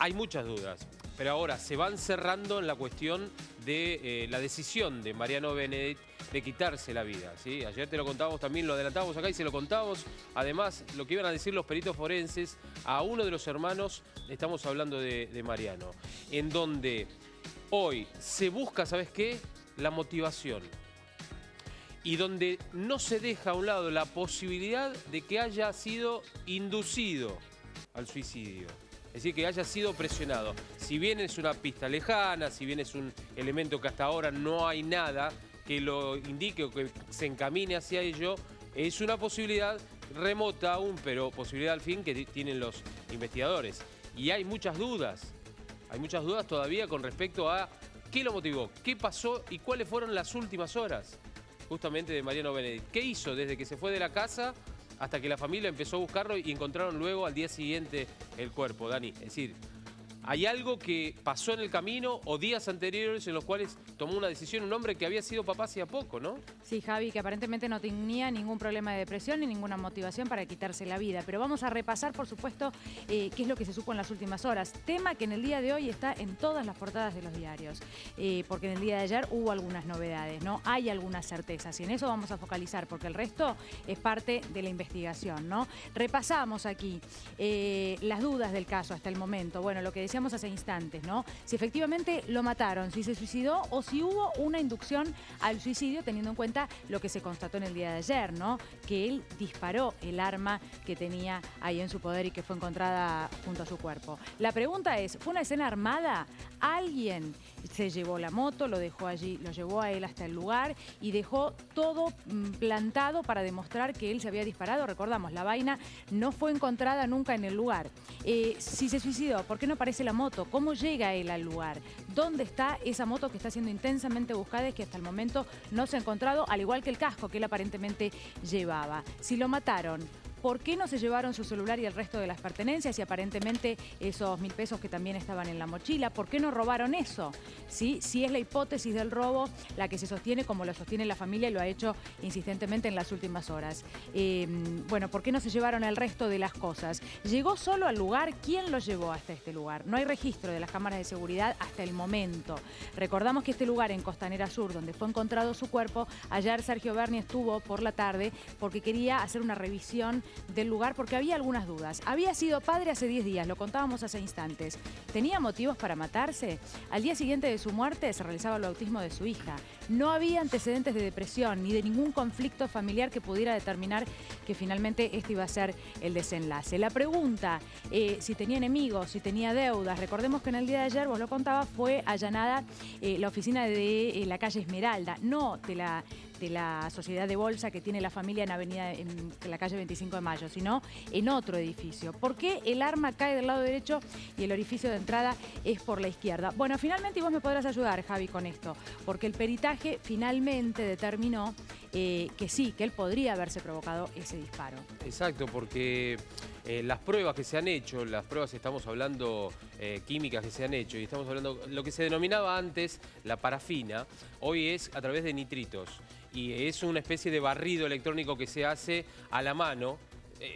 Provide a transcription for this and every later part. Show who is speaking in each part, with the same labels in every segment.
Speaker 1: Hay muchas dudas, pero ahora se van cerrando en la cuestión de la decisión de Mariano Benedict de quitarse la vida, ¿sí? Ayer te lo contábamos también, lo adelantábamos acá y se lo contábamos. Además, lo que iban a decir los peritos forenses a uno de los hermanos, estamos hablando de Mariano, en donde hoy se busca, ¿sabes qué? La motivación. Y donde no se deja a un lado la posibilidad de que haya sido inducido al suicidio. Es decir, que haya sido presionado. Si bien es una pista lejana, si bien es un elemento que hasta ahora no hay nada que lo indique o que se encamine hacia ello, es una posibilidad remota aún, pero posibilidad al fin que tienen los investigadores. Y hay muchas dudas todavía con respecto a qué lo motivó, qué pasó y cuáles fueron las últimas horas justamente de Mariano Benedict. ¿Qué hizo desde que se fue de la casa hasta que la familia empezó a buscarlo y encontraron luego al día siguiente el cuerpo, Dani? Es decir, ¿hay algo que pasó en el camino o días anteriores en los cuales tomó una decisión un hombre que había sido papá hacía poco, ¿no?
Speaker 2: Sí, Javi, que aparentemente no tenía ningún problema de depresión ni ninguna motivación para quitarse la vida. Pero vamos a repasar, por supuesto, qué es lo que se supo en las últimas horas. Tema que en el día de hoy está en todas las portadas de los diarios. Porque en el día de ayer hubo algunas novedades, ¿no? Hay algunas certezas y en eso vamos a focalizar porque el resto es parte de la investigación, ¿no? Repasamos aquí las dudas del caso hasta el momento. Bueno, lo que decíamos hace instantes, ¿no? Si efectivamente lo mataron, si se suicidó o si hubo una inducción al suicidio, teniendo en cuenta lo que se constató en el día de ayer, ¿no? Que él disparó el arma que tenía ahí en su poder y que fue encontrada junto a su cuerpo. La pregunta es, ¿fue una escena armada? ¿Alguien se llevó la moto, lo dejó allí, lo llevó a él hasta el lugar y dejó todo plantado para demostrar que él se había disparado? Recordamos, la vaina no fue encontrada nunca en el lugar. Si se suicidó, ¿por qué no aparece la moto? ¿Cómo llega él al lugar? ¿Dónde está esa moto que está siendo intensamente buscada y que hasta el momento no se ha encontrado, al igual que el casco que él aparentemente llevaba? Si lo mataron, ¿por qué no se llevaron su celular y el resto de las pertenencias y aparentemente esos 1000 pesos que también estaban en la mochila? ¿Por qué no robaron eso? ¿Sí? Si es la hipótesis del robo la que se sostiene como lo sostiene la familia y lo ha hecho insistentemente en las últimas horas. Bueno, ¿por qué no se llevaron el resto de las cosas? ¿Llegó solo al lugar? ¿Quién lo llevó hasta este lugar? No hay registro de las cámaras de seguridad hasta el momento. Recordamos que este lugar en Costanera Sur, donde fue encontrado su cuerpo, ayer Sergio Berni estuvo por la tarde porque quería hacer una revisión del lugar porque había algunas dudas. Había sido padre hace 10 días, lo contábamos hace instantes. ¿Tenía motivos para matarse? Al día siguiente de su muerte se realizaba el bautismo de su hija. No había antecedentes de depresión ni de ningún conflicto familiar que pudiera determinar que finalmente este iba a ser el desenlace. La pregunta, si tenía enemigos, si tenía deudas. Recordemos que en el día de ayer, vos lo contabas, fue allanada la oficina de la calle Esmeralda, no de la sociedad de bolsa que tiene la familia en la calle 25 de Mayo, sino en otro edificio. ¿Por qué el arma cae del lado derecho y el orificio de entrada es por la izquierda? Bueno, finalmente, y vos me podrás ayudar, Javi, con esto, porque el peritaje finalmente determinó que sí, que él podría haberse provocado ese disparo.
Speaker 1: Exacto, porque las pruebas que se han hecho, las pruebas estamos hablando químicas que se han hecho y estamos hablando lo que se denominaba antes la parafina, hoy es a través de nitritos y es una especie de barrido electrónico que se hace a la mano,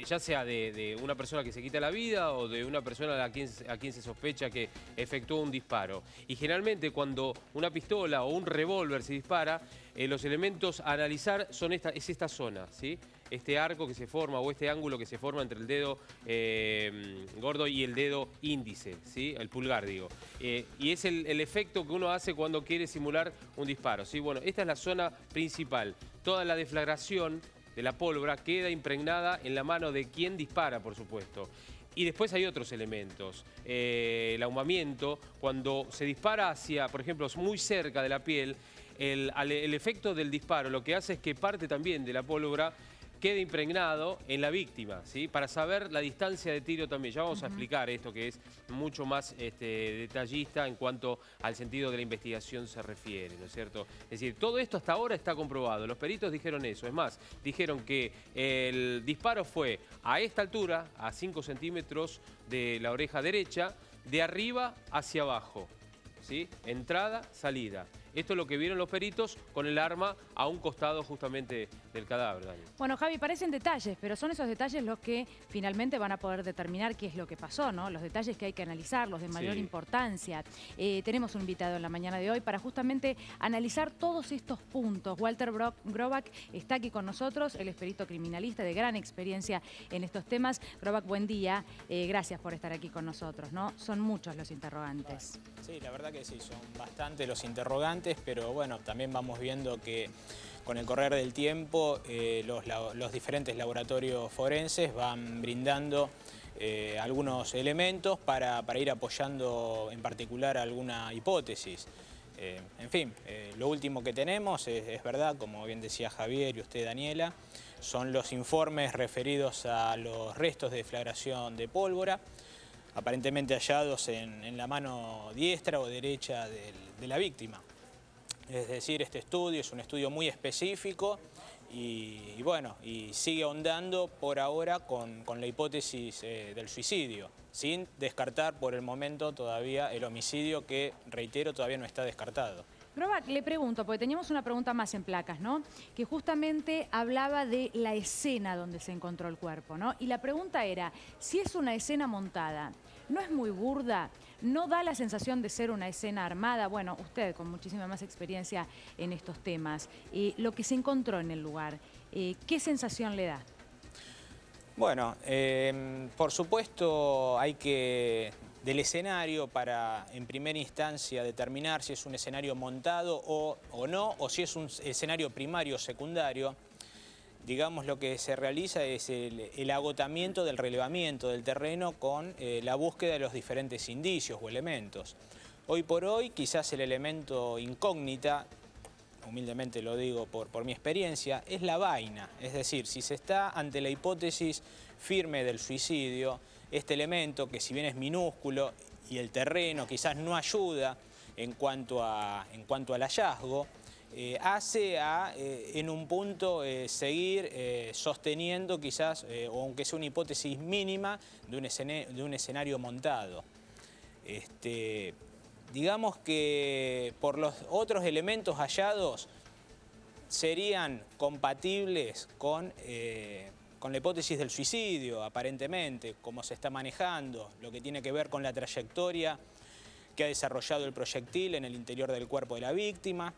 Speaker 1: ya sea de una persona que se quita la vida o de una persona a quien se sospecha que efectuó un disparo. Y generalmente cuando una pistola o un revólver se dispara, los elementos a analizar son esta zona, ¿sí? Este arco que se forma o este ángulo que se forma entre el dedo gordo y el dedo índice, ¿sí? El pulgar, digo. Y es el efecto que uno hace cuando quiere simular un disparo, ¿sí? Bueno, esta es la zona principal. Toda la deflagración de la pólvora queda impregnada en la mano de quien dispara, por supuesto. Y después hay otros elementos. El ahumamiento, cuando se dispara hacia, por ejemplo, muy cerca de la piel, el efecto del disparo lo que hace es que parte también de la pólvora quede impregnado en la víctima, ¿sí? Para saber la distancia de tiro también. Ya vamos a explicar esto que es mucho más detallista en cuanto al sentido de la investigación se refiere, ¿no es cierto? Es decir, todo esto hasta ahora está comprobado. Los peritos dijeron eso. Es más, dijeron que el disparo fue a esta altura, a 5 centímetros de la oreja derecha, de arriba hacia abajo, ¿sí? Entrada, salida. Esto es lo que vieron los peritos con el arma a un costado justamente del cadáver, Dani.
Speaker 2: Bueno, Javi, parecen detalles, pero son esos detalles los que finalmente van a poder determinar qué es lo que pasó, ¿no? Los detalles que hay que analizar, los de mayor importancia. Tenemos un invitado en la mañana de hoy para justamente analizar todos estos puntos. Walter Grobach está aquí con nosotros, él es perito criminalista de gran experiencia en estos temas. Grobach, buen día. Gracias por estar aquí con nosotros, ¿no? Son muchos los interrogantes.
Speaker 3: Sí, la verdad que sí, son bastantes los interrogantes, pero bueno, también vamos viendo que con el correr del tiempo los diferentes laboratorios forenses van brindando algunos elementos para ir apoyando en particular alguna hipótesis. En fin, lo último que tenemos es verdad, como bien decía Javier y usted, Daniela, son los informes referidos a los restos de deflagración de pólvora, aparentemente hallados en la mano diestra o derecha de la víctima. Es decir, este estudio es un estudio muy específico y bueno, y sigue ahondando por ahora con la hipótesis del suicidio, sin descartar por el momento todavía el homicidio que, reitero, todavía no está descartado.
Speaker 2: Grobach, le pregunto, porque teníamos una pregunta más en placas, ¿no? Que justamente hablaba de la escena donde se encontró el cuerpo, ¿no? Y la pregunta era, si es una escena montada, ¿no es muy burda? ¿No da la sensación de ser una escena armada? Bueno, usted con muchísima más experiencia en estos temas, lo que se encontró en el lugar, ¿qué sensación le da?
Speaker 3: Bueno, por supuesto hay que, del escenario para en primera instancia determinar si es un escenario montado o no, o si es un escenario primario o secundario. Digamos, lo que se realiza es el agotamiento del relevamiento del terreno con la búsqueda de los diferentes indicios o elementos. Hoy por hoy, quizás el elemento incógnita, humildemente lo digo por mi experiencia, es la vaina. Es decir, si se está ante la hipótesis firme del suicidio, este elemento, que si bien es minúsculo y el terreno quizás no ayuda en cuanto al hallazgo, hace en un punto seguir sosteniendo quizás, o aunque sea una hipótesis mínima, de un escenario montado. Digamos que por los otros elementos hallados serían compatibles con la hipótesis del suicidio, aparentemente, como se está manejando, lo que tiene que ver con la trayectoria que ha desarrollado el proyectil en el interior del cuerpo de la víctima,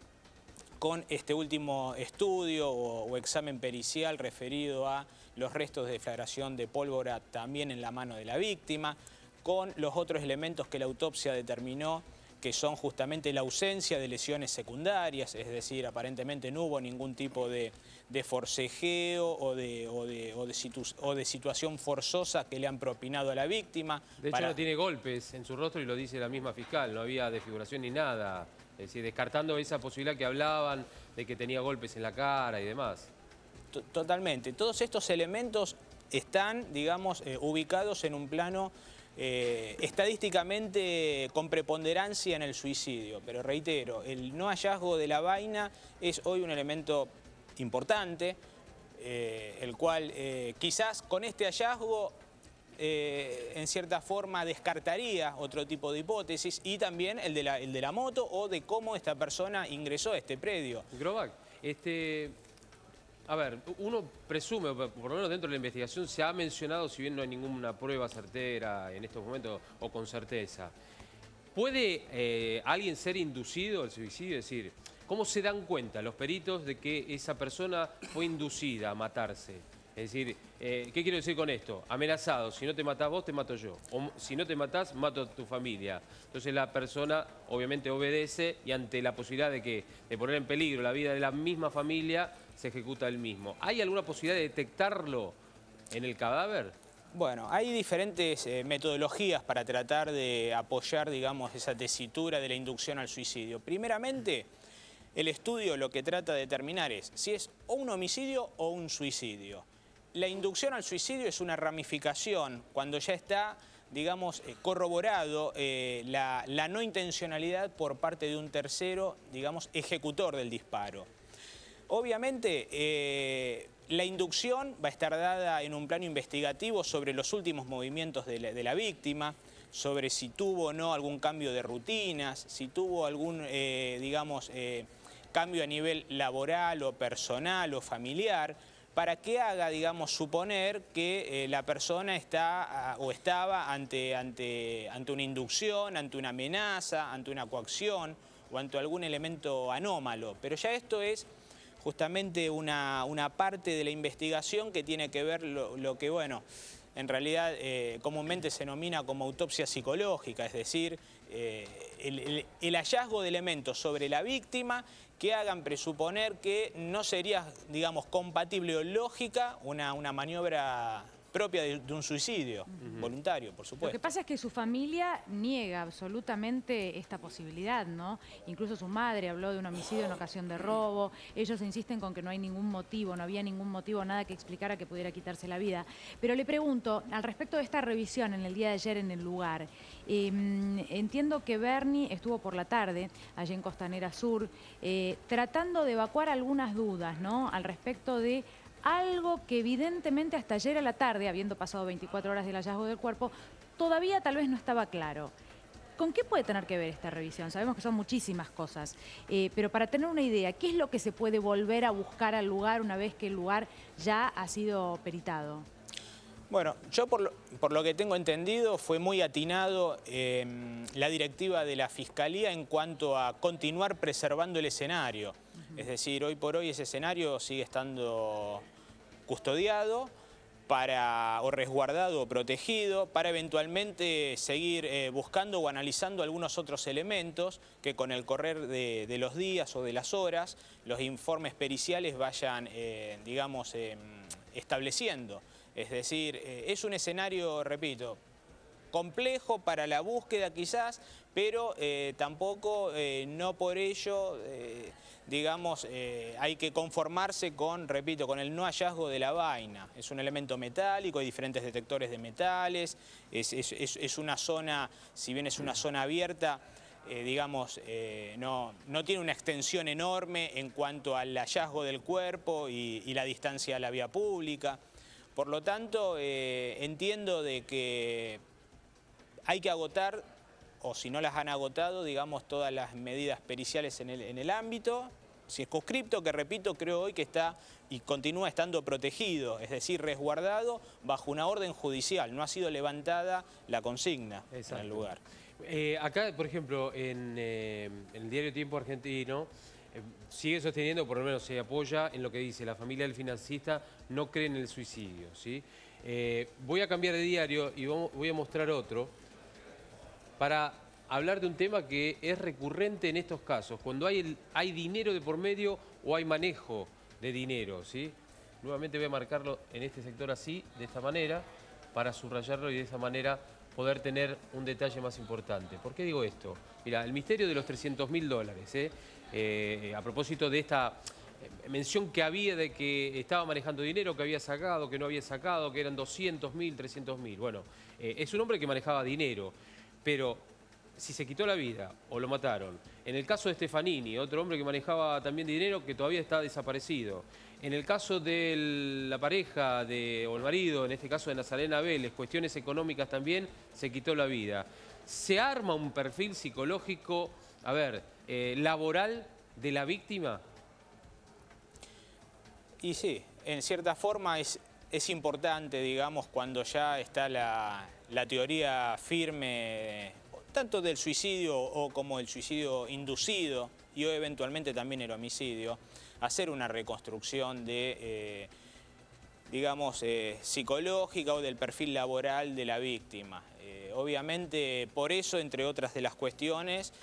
Speaker 3: con este último estudio o examen pericial referido a los restos de deflagración de pólvora también en la mano de la víctima, con los otros elementos que la autopsia determinó, que son justamente la ausencia de lesiones secundarias, es decir, aparentemente no hubo ningún tipo de forcejeo o de situación forzosa que le han propinado a la víctima.
Speaker 1: De hecho, no tiene golpes en su rostro y lo dice la misma fiscal, no había desfiguración ni nada. Es decir, descartando esa posibilidad que hablaban de que tenía golpes en la cara y demás.
Speaker 3: Totalmente. Todos estos elementos están, digamos, ubicados en un plano estadísticamente con preponderancia en el suicidio. Pero reitero, el no hallazgo de la vaina es hoy un elemento importante, el cual quizás con este hallazgo en cierta forma descartaría otro tipo de hipótesis y también el de la moto o de cómo esta persona ingresó a este predio.
Speaker 1: Grobach, a ver, uno presume, por lo menos dentro de la investigación se ha mencionado, si bien no hay ninguna prueba certera en estos momentos o con certeza, ¿puede alguien ser inducido al suicidio? Es decir, ¿cómo se dan cuenta los peritos de que esa persona fue inducida a matarse? Es decir, ¿qué quiero decir con esto? Amenazado, si no te matás vos, te mato yo. O si no te matás, mato a tu familia. Entonces la persona obviamente obedece y ante la posibilidad de poner en peligro la vida de la misma familia, se ejecuta el mismo. ¿Hay alguna posibilidad de detectarlo en el cadáver?
Speaker 3: Bueno, hay diferentes metodologías para tratar de apoyar, digamos, esa tesitura de la inducción al suicidio. Primeramente, el estudio lo que trata de determinar es si es o un homicidio o un suicidio. La inducción al suicidio es una ramificación cuando ya está, digamos, corroborado la no intencionalidad por parte de un tercero, digamos, ejecutor del disparo. Obviamente, la inducción va a estar dada en un plano investigativo sobre los últimos movimientos de la víctima, sobre si tuvo o no algún cambio de rutinas, si tuvo algún, digamos, cambio a nivel laboral o personal o familiar, para que haga, digamos, suponer que la persona está o estaba ante una inducción, ante una amenaza, ante una coacción o ante algún elemento anómalo. Pero ya esto es justamente una parte de la investigación que tiene que ver lo que, bueno, en realidad comúnmente se denomina como autopsia psicológica, es decir, el hallazgo de elementos sobre la víctima que hagan presuponer que no sería, digamos, compatible o lógica una maniobra propia de un suicidio voluntario, por supuesto.
Speaker 2: Lo que pasa es que su familia niega absolutamente esta posibilidad, ¿no? Incluso su madre habló de un homicidio en ocasión de robo. Ellos insisten con que no hay ningún motivo, no había ningún motivo, nada que explicara que pudiera quitarse la vida. Pero le pregunto, al respecto de esta revisión en el día de ayer en el lugar, entiendo que Bernie estuvo por la tarde, allí en Costanera Sur, tratando de evacuar algunas dudas, ¿no? Al respecto de algo que evidentemente hasta ayer a la tarde, habiendo pasado 24 horas del hallazgo del cuerpo, todavía tal vez no estaba claro. ¿Con qué puede tener que ver esta revisión? Sabemos que son muchísimas cosas, pero para tener una idea, ¿qué es lo que se puede volver a buscar al lugar una vez que el lugar ya ha sido peritado?
Speaker 3: Bueno, yo por lo que tengo entendido fue muy atinado la directiva de la Fiscalía en cuanto a continuar preservando el escenario. Es decir, hoy por hoy ese escenario sigue estando custodiado o resguardado o protegido para eventualmente seguir buscando o analizando algunos otros elementos que con el correr de los días o de las horas los informes periciales vayan, digamos, estableciendo. Es decir, es un escenario, repito, complejo para la búsqueda quizás, pero tampoco no por ello, digamos, hay que conformarse con, repito, con el no hallazgo de la vaina. Es un elemento metálico, hay diferentes detectores de metales, es una zona, si bien es una zona abierta, digamos, no tiene una extensión enorme en cuanto al hallazgo del cuerpo y la distancia a la vía pública. Por lo tanto, entiendo de que hay que agotar, o si no las han agotado, digamos, todas las medidas periciales en el ámbito circunscripto, que repito, creo hoy que está y continúa estando protegido, es decir, resguardado bajo una orden judicial. No ha sido levantada la consigna en el lugar.
Speaker 1: Acá, por ejemplo, en el diario Tiempo Argentino, sigue sosteniendo, por lo menos se apoya en lo que dice la familia del financista, no cree en el suicidio, ¿sí? Voy a cambiar de diario y voy a mostrar otro para hablar de un tema que es recurrente en estos casos, cuando hay dinero de por medio o hay manejo de dinero, ¿sí? Nuevamente voy a marcarlo en este sector así, de esta manera, para subrayarlo y de esa manera poder tener un detalle más importante. ¿Por qué digo esto? Mira, el misterio de los $300.000, a propósito de esta mención que había de que estaba manejando dinero, que había sacado, que no había sacado, que eran 200.000, 300.000. Bueno, es un hombre que manejaba dinero, pero si se quitó la vida o lo mataron. En el caso de Stefanini, otro hombre que manejaba también dinero que todavía está desaparecido. En el caso de la pareja o el marido, en este caso de Nazarena Vélez, cuestiones económicas también, se quitó la vida. ¿Se arma un perfil psicológico, laboral de la víctima?
Speaker 3: Y sí, en cierta forma es importante, digamos, cuando ya está la teoría firme, tanto del suicidio o como el suicidio inducido y o eventualmente también el homicidio, hacer una reconstrucción de, digamos, psicológica o del perfil laboral de la víctima. Obviamente, por eso, entre otras de las cuestiones,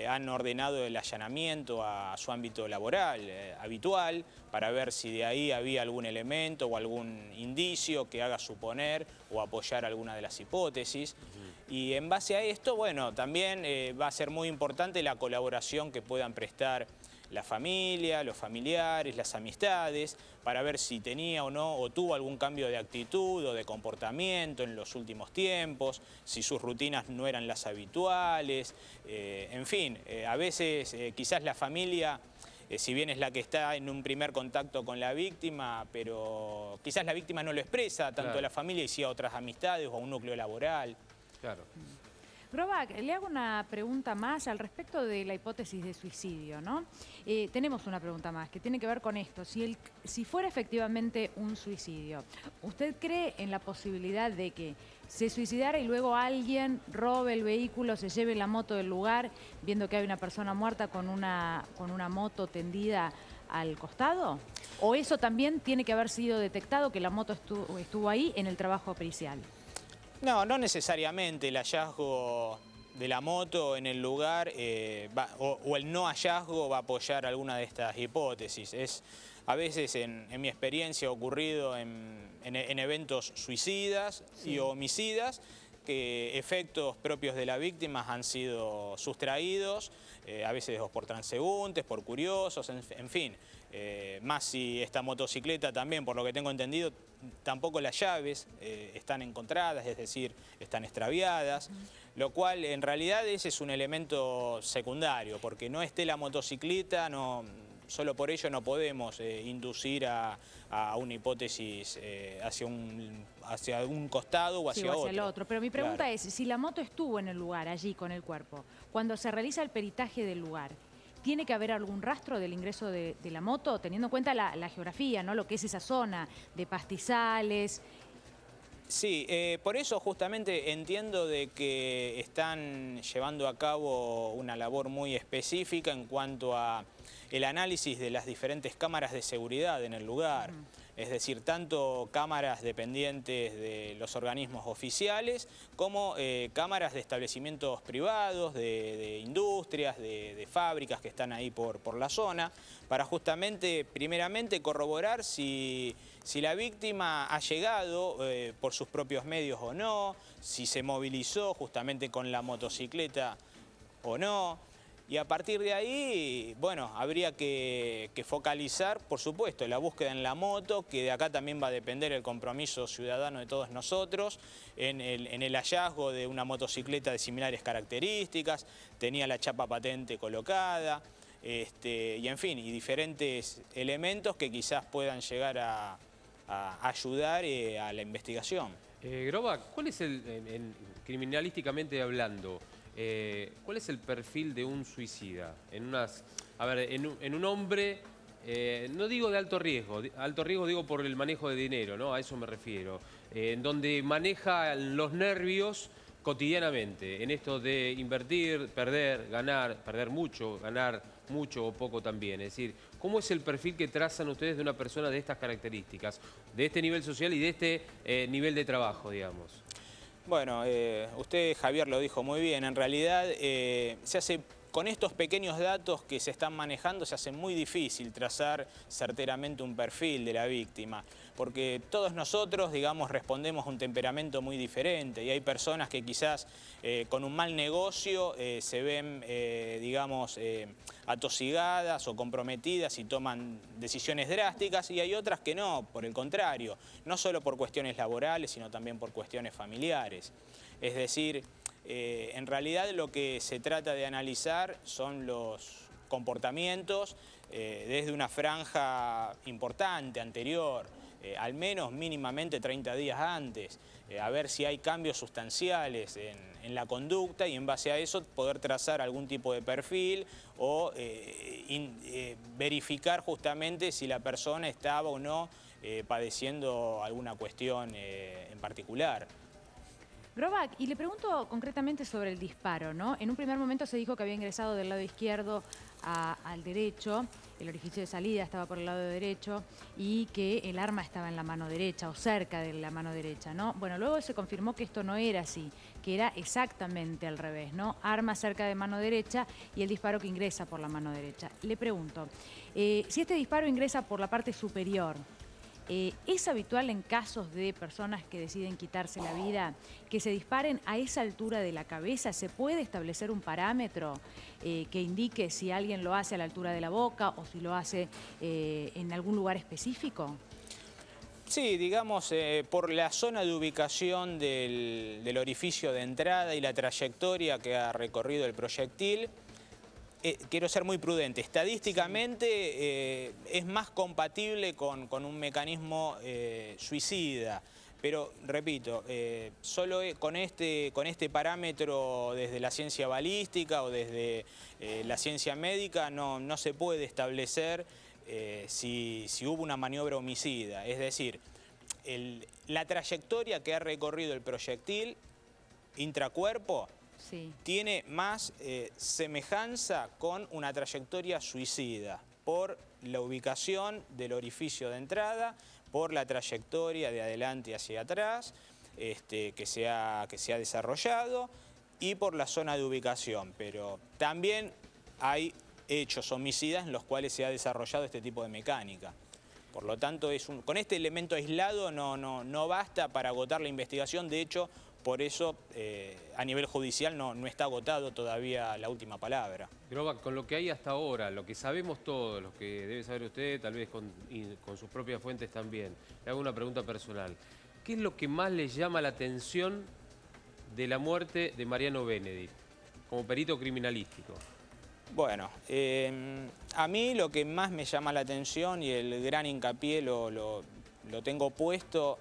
Speaker 3: han ordenado el allanamiento a su ámbito laboral habitual para ver si de ahí había algún elemento o algún indicio que haga suponer o apoyar alguna de las hipótesis. Y en base a esto, bueno, también va a ser muy importante la colaboración que puedan prestar la familia, los familiares, las amistades, para ver si tenía o no, o tuvo algún cambio de actitud o de comportamiento en los últimos tiempos, si sus rutinas no eran las habituales, en fin, a veces quizás la familia, si bien es la que está en un primer contacto con la víctima, pero quizás la víctima no lo expresa tanto a la familia y sí a otras amistades o a un núcleo laboral.
Speaker 1: Claro.
Speaker 2: Grobac, le hago una pregunta más al respecto de la hipótesis de suicidio, ¿no? Tenemos una pregunta más que tiene que ver con esto. Si fuera efectivamente un suicidio, ¿usted cree en la posibilidad de que se suicidara y luego alguien robe el vehículo, se lleve la moto del lugar, viendo que hay una persona muerta con una moto tendida al costado? ¿O eso también tiene que haber sido detectado, que la moto estuvo ahí en el trabajo pericial?
Speaker 3: No, no necesariamente el hallazgo de la moto en el lugar o el no hallazgo va a apoyar alguna de estas hipótesis. A veces en mi experiencia ha ocurrido en eventos suicidas y homicidas que efectos propios de la víctima han sido sustraídos, a veces por transeúntes, por curiosos, en fin. Más si esta motocicleta también, por lo que tengo entendido, tampoco las llaves están encontradas, es decir, están extraviadas, lo cual en realidad ese es un elemento secundario, porque no esté la motocicleta, solo por ello no podemos inducir a una hipótesis hacia un costado o hacia
Speaker 2: hacia el
Speaker 3: otro.
Speaker 2: otro. Pero mi pregunta es, si la moto estuvo en el lugar, allí con el cuerpo, cuando se realiza el peritaje del lugar, ¿tiene que haber algún rastro del ingreso de la moto, teniendo en cuenta la geografía, ¿no? Lo que es esa zona de pastizales?
Speaker 3: Sí, por eso justamente entiendo de que están llevando a cabo una labor muy específica en cuanto a el análisis de las diferentes cámaras de seguridad en el lugar. Es decir, tanto cámaras dependientes de los organismos oficiales como cámaras de establecimientos privados, de industrias, de fábricas que están ahí por la zona, para justamente, primeramente, corroborar si la víctima ha llegado por sus propios medios o no, si se movilizó justamente con la motocicleta o no. Y a partir de ahí, bueno, habría que focalizar, por supuesto, la búsqueda en la moto, que de acá también va a depender el compromiso ciudadano de todos nosotros, en el hallazgo de una motocicleta de similares características, tenía la chapa patente colocada, y en fin, y diferentes elementos que quizás puedan llegar a ayudar a la investigación.
Speaker 1: Grobac, ¿cuál es criminalísticamente hablando, cuál es el perfil de un suicida? En un hombre, no digo de alto riesgo digo por el manejo de dinero, ¿no? A eso me refiero. En donde maneja los nervios cotidianamente, en esto de invertir, perder, ganar, perder mucho, ganar mucho o poco también. Es decir, ¿cómo es el perfil que trazan ustedes de una persona de estas características, de este nivel social y de este nivel de trabajo, digamos?
Speaker 3: Bueno, usted, Javier, lo dijo muy bien. En realidad, con estos pequeños datos que se están manejando, se hace muy difícil trazar certeramente un perfil de la víctima, porque todos nosotros, digamos, respondemos a un temperamento muy diferente y hay personas que quizás con un mal negocio se ven, digamos, atosigadas o comprometidas y toman decisiones drásticas, y hay otras que no, por el contrario, no solo por cuestiones laborales, sino también por cuestiones familiares. Es decir, en realidad lo que se trata de analizar son los comportamientos desde una franja importante, anterior, al menos mínimamente 30 días antes, a ver si hay cambios sustanciales en la conducta y en base a eso poder trazar algún tipo de perfil o verificar justamente si la persona estaba o no padeciendo alguna cuestión en particular.
Speaker 2: Grobac, y le pregunto concretamente sobre el disparo, ¿no? En un primer momento se dijo que había ingresado del lado izquierdo al derecho, el orificio de salida estaba por el lado derecho y que el arma estaba en la mano derecha o cerca de la mano derecha, ¿no? Bueno, luego se confirmó que esto no era así, que era exactamente al revés, ¿no? Arma cerca de mano derecha y el disparo que ingresa por la mano derecha. Le pregunto, si este disparo ingresa por la parte superior, ¿es habitual en casos de personas que deciden quitarse la vida que se disparen a esa altura de la cabeza? ¿Se puede establecer un parámetro que indique si alguien lo hace a la altura de la boca o si lo hace en algún lugar específico?
Speaker 3: Sí, digamos, por la zona de ubicación del orificio de entrada y la trayectoria que ha recorrido el proyectil, quiero ser muy prudente. Estadísticamente es más compatible con un mecanismo suicida, Pero, repito, solo con este parámetro desde la ciencia balística o desde la ciencia médica no se puede establecer si hubo una maniobra homicida. Es decir, la trayectoria que ha recorrido el proyectil intracuerpo
Speaker 2: Sí.
Speaker 3: tiene más semejanza con una trayectoria suicida por la ubicación del orificio de entrada, por la trayectoria de adelante hacia atrás que se ha desarrollado y por la zona de ubicación. Pero también hay hechos homicidas en los cuales se ha desarrollado este tipo de mecánica. Por lo tanto, con este elemento aislado no basta para agotar la investigación. De hecho, por eso a nivel judicial no está agotado todavía la última palabra.
Speaker 1: Groba, con lo que hay hasta ahora, lo que sabemos todos, lo que debe saber usted, tal vez con sus propias fuentes también, le hago una pregunta personal. ¿Qué es lo que más le llama la atención de la muerte de Mariano Benedict, como perito criminalístico?
Speaker 3: Bueno, a mí lo que más me llama la atención y el gran hincapié lo tengo puesto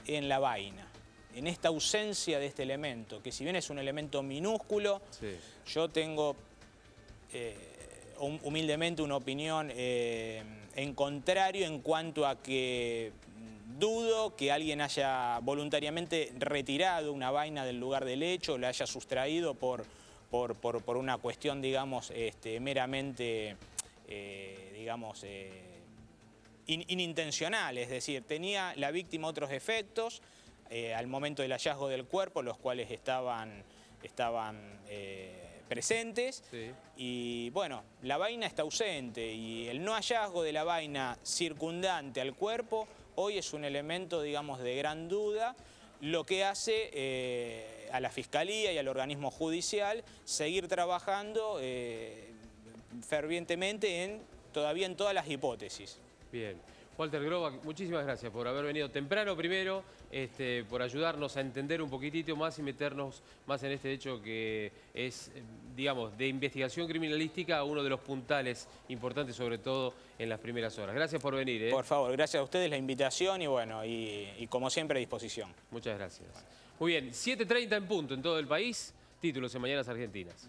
Speaker 3: en la vaina, en esta ausencia de este elemento, que si bien es un elemento minúsculo, sí. Yo tengo humildemente una opinión en contrario en cuanto a que dudo que alguien haya voluntariamente retirado una vaina del lugar del hecho, la haya sustraído por una cuestión, digamos, meramente, digamos, inintencional. Es decir, tenía la víctima otros efectos al momento del hallazgo del cuerpo, los cuales estaban presentes. Sí. Y bueno, la vaina está ausente y el no hallazgo de la vaina circundante al cuerpo hoy es un elemento, digamos, de gran duda, lo que hace a la Fiscalía y al organismo judicial seguir trabajando fervientemente todavía en todas las hipótesis.
Speaker 1: Bien. Walter Groba, muchísimas gracias por haber venido temprano primero, por ayudarnos a entender un poquitito más y meternos más en este hecho que es, digamos, de investigación criminalística, uno de los puntales importantes, sobre todo en las primeras horas. Gracias por venir.
Speaker 3: Por favor, gracias a ustedes la invitación y bueno, y como siempre a disposición.
Speaker 1: Muchas gracias. Muy bien, 7:30 en punto en todo el país, títulos en Mañanas Argentinas.